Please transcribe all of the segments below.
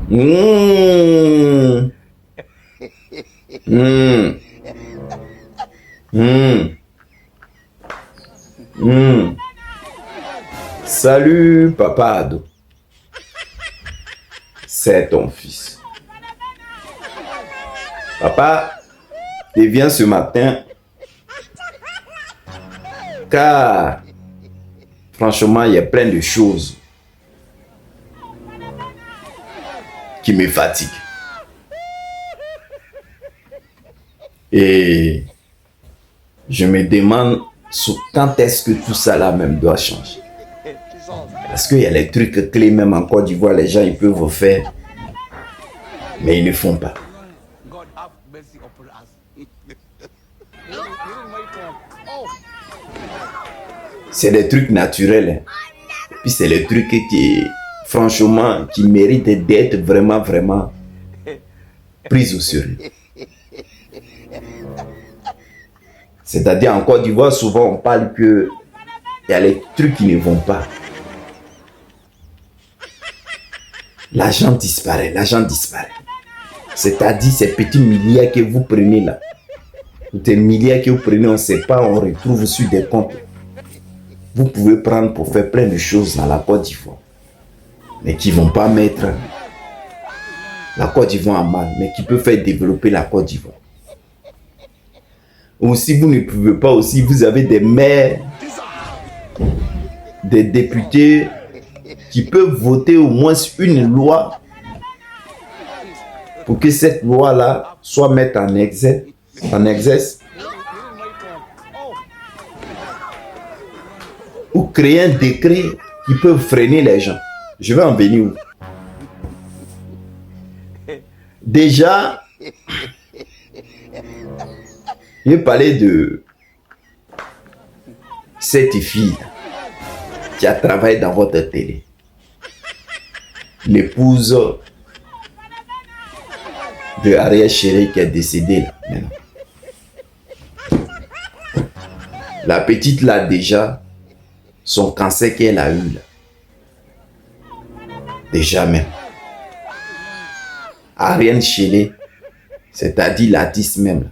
Mmh. Mmh. Mmh. Mmh. Salut, papa Ado. C'est ton fils. Papa, tu viens ce matin car franchement, il y a plein de choses qui me fatiguent. Et je me demande quand est-ce que tout ça là même doit changer. Parce qu'il y a les trucs clés même en Côte d'Ivoire, les gens ils peuvent vous faire, mais ils ne font pas. C'est des trucs naturels. Hein. Puis c'est les trucs qui, franchement, qui méritent d'être vraiment pris au sérieux. C'est-à-dire en Côte d'Ivoire, souvent on parle que il y a les trucs qui ne vont pas. L'argent disparaît. C'est-à-dire ces petits milliards que vous prenez là. Tous les milliards que vous prenez, on ne sait pas, on retrouve sur des comptes. Vous pouvez prendre pour faire plein de choses dans la Côte d'Ivoire. Mais qui ne vont pas mettre la Côte d'Ivoire en mal, mais qui peut faire développer la Côte d'Ivoire. Ou si vous ne pouvez pas aussi, vous avez des maires, des députés qui peuvent voter au moins une loi pour que cette loi-là soit mise en exerce, ou créer un décret qui peut freiner les gens. Je vais en venir où? Déjà, je vais parler de cette fille qui a travaillé dans votre télé. L'épouse de Ariel Chéri qui est décédée là maintenant. La petite là déjà, son cancer qu'elle a eu là. Déjà même. Ariel Chéri, c'est-à-dire l'artiste même là.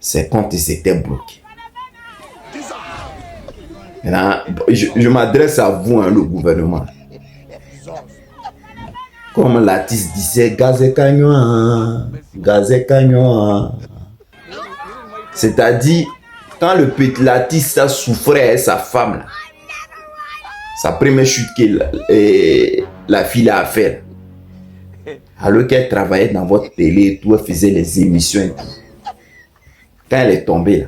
Ses comptes s'étaient bloqués. Maintenant, je m'adresse à vous, hein, le gouvernement. Comme l'artiste disait, gazé cagnon. C'est-à-dire, quand l'artiste a souffrait, sa femme, là, sa première chute que la fille a fait, alors qu'elle travaillait dans votre télé et tout, elle faisait les émissions et tout. Quand elle est tombée là,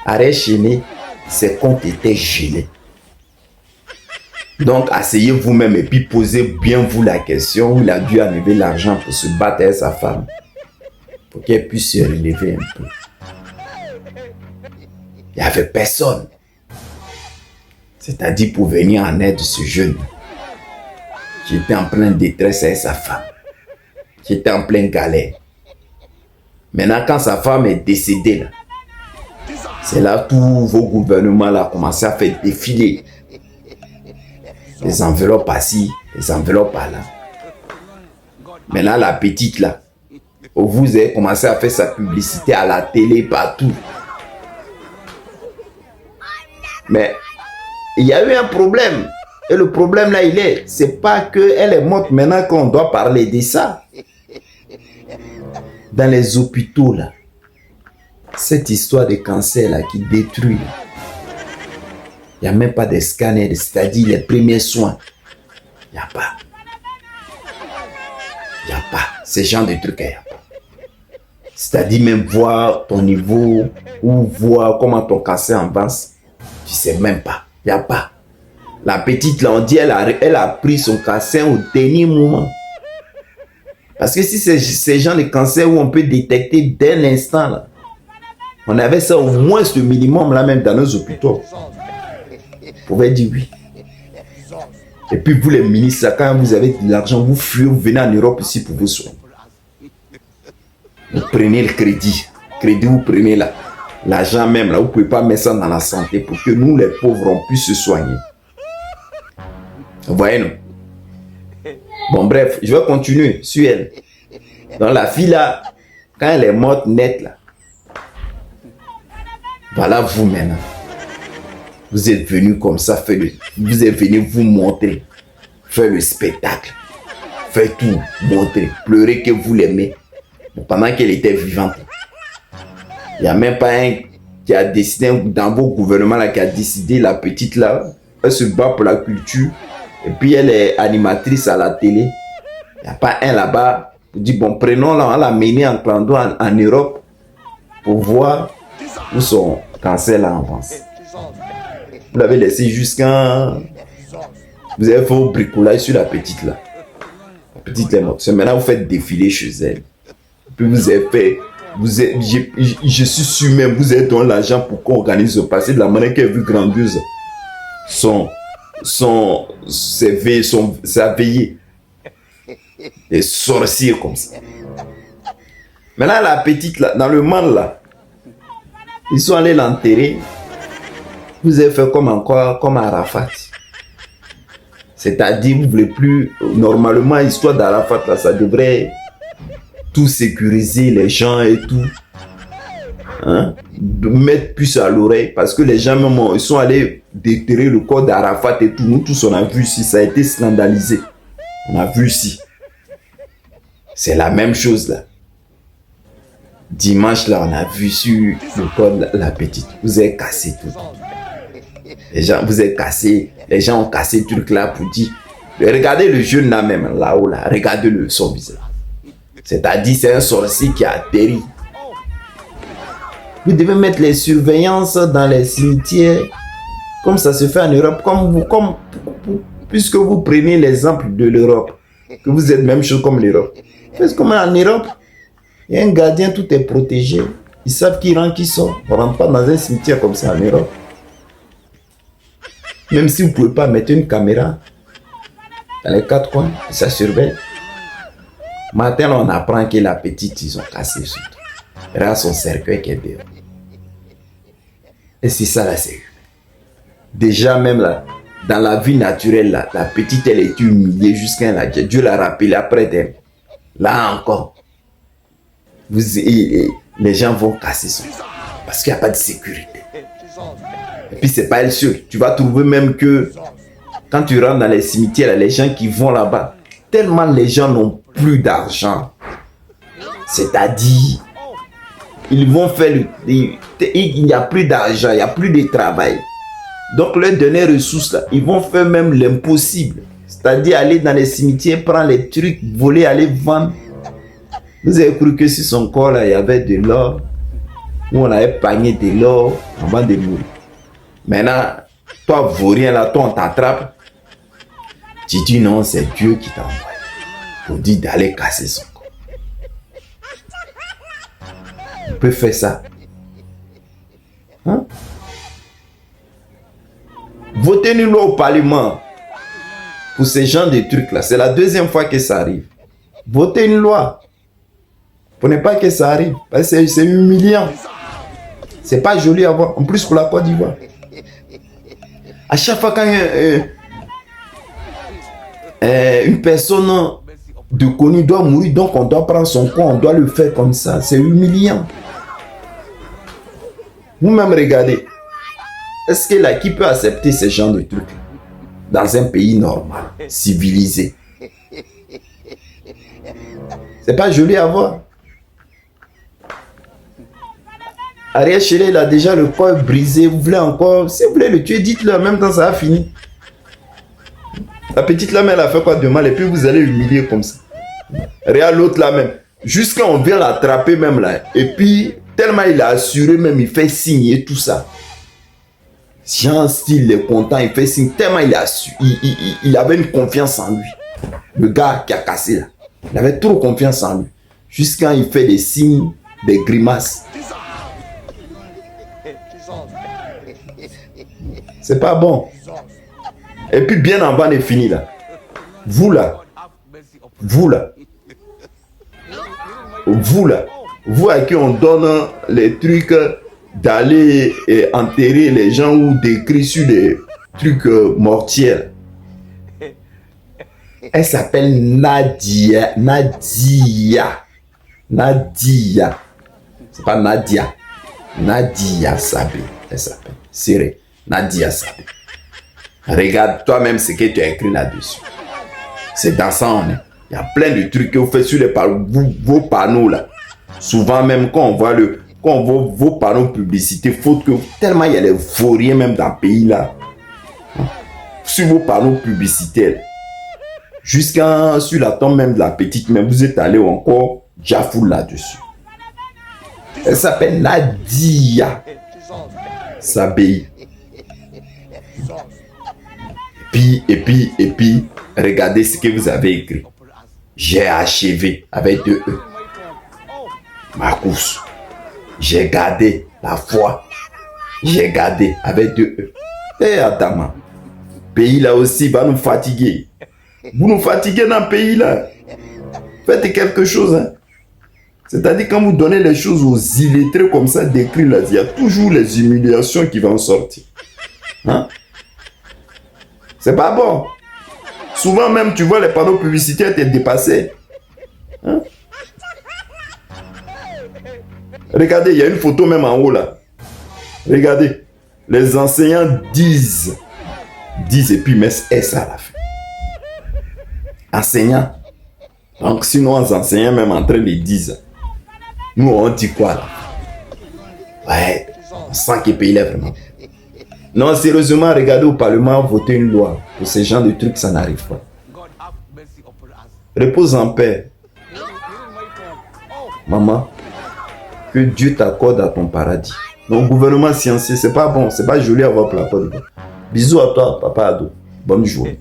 Ariel Chéri, ses comptes étaient gelés. Donc, asseyez vous-même et puis posez bien vous la question où il a dû enlever l'argent pour se battre avec sa femme, pour qu'elle puisse se relever un peu. Il n'y avait personne. C'est-à-dire pour venir en aide de ce jeune qui était en pleine détresse avec sa femme, qui était en pleine galère. Maintenant, quand sa femme est décédée, là, c'est là que tous vos gouvernements là, ont commencé à faire défiler les enveloppes par-ci, les enveloppes par-là. Maintenant, la petite là, vous avez commencé à faire sa publicité à la télé, partout. Mais il y a eu un problème. Et le problème là, c'est pas qu'elle est morte maintenant qu'on doit parler de ça. Dans les hôpitaux là, cette histoire de cancer là qui détruit, il n'y a même pas de scanners, c'est-à-dire les premiers soins. Il n'y a pas. Il n'y a pas. Ce genre de trucs, il n'y a pas. C'est-à-dire même voir ton niveau ou voir comment ton cancer avance. Tu ne sais même pas. Il n'y a pas. La petite là, on dit, elle a pris son cancer au dernier moment. Parce que si c'est ce genre de cancer où on peut détecter dès l'instant là, on avait ça au moins ce minimum là même dans nos hôpitaux. Vous pouvez dire oui. Et puis vous les ministres, quand vous avez de l'argent, vous fuyez, vous venez en Europe ici pour vous soigner. Vous prenez le crédit. Vous prenez l'argent même là. Vous ne pouvez pas mettre ça dans la santé pour que nous les pauvres on puisse se soigner. Vous voyez non? Bon, bref, je vais continuer sur elle. Donc, la fille là, quand elle est morte nette là, voilà vous maintenant. Vous êtes venu comme ça, vous êtes venu vous montrer, faire le spectacle, faire tout, montrer, pleurer que vous l'aimez. Pendant qu'elle était vivante. Il n'y a même pas un qui a décidé, dans vos gouvernements là, qui a décidé, la petite là, elle se bat pour la culture, et puis elle est animatrice à la télé. Il n'y a pas un là-bas qui dit, bon, prenons-la, on l'a menée en clando en Europe pour voir où son cancer là avance. Vous l'avez laissé jusqu'à... Vous avez fait vos bricolages sur la petite là. La petite est morte. Maintenant, vous faites défiler chez elle. Puis vous avez fait... je suis sûr même, vous avez donné l'argent pour qu'on organise ce passé de la manière qu'elle a vu grandiose. Sa veillée. Des sorciers comme ça. Maintenant, la petite là, dans le mal là, ils sont allés l'enterrer. Vous avez fait comme Arafat. C'est-à-dire, vous voulez plus... Normalement, l'histoire d'Arafat, là, ça devrait tout sécuriser, les gens et tout. Hein? De mettre plus à l'oreille. Parce que les gens, même, ils sont allés déterrer le corps d'Arafat et tout. Nous tous, on a vu ici. Ça a été scandalisé. On a vu ici. C'est la même chose, là. Dimanche, là, on a vu sur le corps de la petite. Vous avez cassé tout. Les gens, vous êtes cassé, les gens ont cassé le truc là pour dire, regardez le jeune là même, là-haut là, regardez son visage. C'est-à-dire, c'est un sorcier qui a atterri. Vous devez mettre les surveillances dans les cimetières, comme ça se fait en Europe, puisque vous prenez l'exemple de l'Europe, que vous êtes même chose comme l'Europe. Parce que comme en Europe, il y a un gardien, tout est protégé. Ils savent qui rentre, qui sort. On ne rentre pas dans un cimetière comme ça en Europe. Même si vous ne pouvez pas mettre une caméra dans les quatre coins, ça surveille. Matin, on apprend que la petite, ils ont cassé surtout. Regarde son cercueil qui est dehors. Et c'est ça la sécurité. Déjà même là, dans la vie naturelle, là, la petite, elle est humiliée jusqu'à là. Dieu l'a rappelé après d'elle. Là encore, les gens vont casser son corps. Parce qu'il n'y a pas de sécurité. Et puis c'est pas elle seule. Tu vas trouver même que quand tu rentres dans les cimetières, les gens qui vont là-bas, tellement les gens n'ont plus d'argent. C'est-à-dire, ils vont faire il n'y a plus d'argent, il n'y a plus de travail. Donc leurs dernières ressources là, ils vont faire même l'impossible. C'est-à-dire aller dans les cimetières, prendre les trucs, voler, aller vendre. Vous avez cru que sur son corps là, il y avait de l'or, où on avait pagné de l'or avant de mourir. Maintenant, toi, vaurien là, toi, on t'attrape. Tu dis non, c'est Dieu qui t'a envoyé pour dire d'aller casser son corps. On peut faire ça. Hein? Votez une loi au Parlement pour ces genres de trucs là. C'est la deuxième fois que ça arrive. Votez une loi. Pour ne pas que ça arrive. Parce que c'est humiliant. C'est pas joli à voir. En plus pour la Côte d'Ivoire. À chaque fois quand une personne de connue doit mourir, donc on doit prendre son corps, on doit le faire comme ça. C'est humiliant. Vous-même regardez. Est-ce que là, qui peut accepter ce genre de trucs dans un pays normal, civilisé? C'est pas joli à voir. Ariel Chélet, il a déjà le corps brisé. Vous voulez encore, si vous voulez le tuer, dites-le en même temps, ça a fini. La petite là, elle a fait quoi de mal et puis vous allez l'humilier comme ça. Regarde l'autre là même. Jusqu'à on vient l'attraper même là. Et puis, tellement il a assuré même, il fait signe et tout ça. Si un style est content, il fait signe. Tellement il avait une confiance en lui. Le gars qui a cassé là. Il avait trop confiance en lui. Jusqu'à il fait des signes, des grimaces. C'est pas bon. Et puis bien en bas, on est fini là. Vous là. Vous là. Vous là. Vous à qui on donne les trucs d'aller enterrer les gens ou d'écrire sur des trucs mortiers. Elle s'appelle Nadia. Nadia. Nadia. C'est pas Nadia. Nadia Sabé. Elle s'appelle. Siré. Nadia Sabé. Regarde toi-même ce que tu as écrit là-dessus. C'est dansant. Hein? Il y a plein de trucs que vous faites sur les vos panneaux là. Souvent même quand on voit vos panneaux publicités, faute que tellement il y a les vauriens même dans le pays là. Sur vos panneaux publicitaires. Jusqu'à sur la tombe même de la petite, même vous êtes allé encore Jafou là-dessus. Elle s'appelle Nadia Sabé. Et puis, regardez ce que vous avez écrit. J'ai achevé avec 2 E. Ma course. J'ai gardé la foi. J'ai gardé avec 2 E. Et Adama, pays là aussi va nous fatiguer. Vous nous fatiguez dans le pays là. Faites quelque chose. Hein. C'est-à-dire quand vous donnez les choses aux illettrés comme ça d'écrire là, il y a toujours les humiliations qui vont sortir. Hein? C'est pas bon. Souvent même tu vois les panneaux publicitaires t'es dépassé. Hein? Regardez, il y a une photo même en haut là. Regardez. Les enseignants disent et puis mettent S à la fin. Enseignants. Donc sinon les enseignants même en train de dire. Nous on dit quoi là? Ouais, on sent que le pays est vraiment. Non, sérieusement, regardez au Parlement voter une loi. Pour ces genres de trucs, ça n'arrive pas. Repose en paix. Maman, que Dieu t'accorde à ton paradis. Donc, gouvernement sciencier, c'est pas bon, c'est pas joli à voir pour la porte. Bisous à toi, papa Ado. Bonne journée.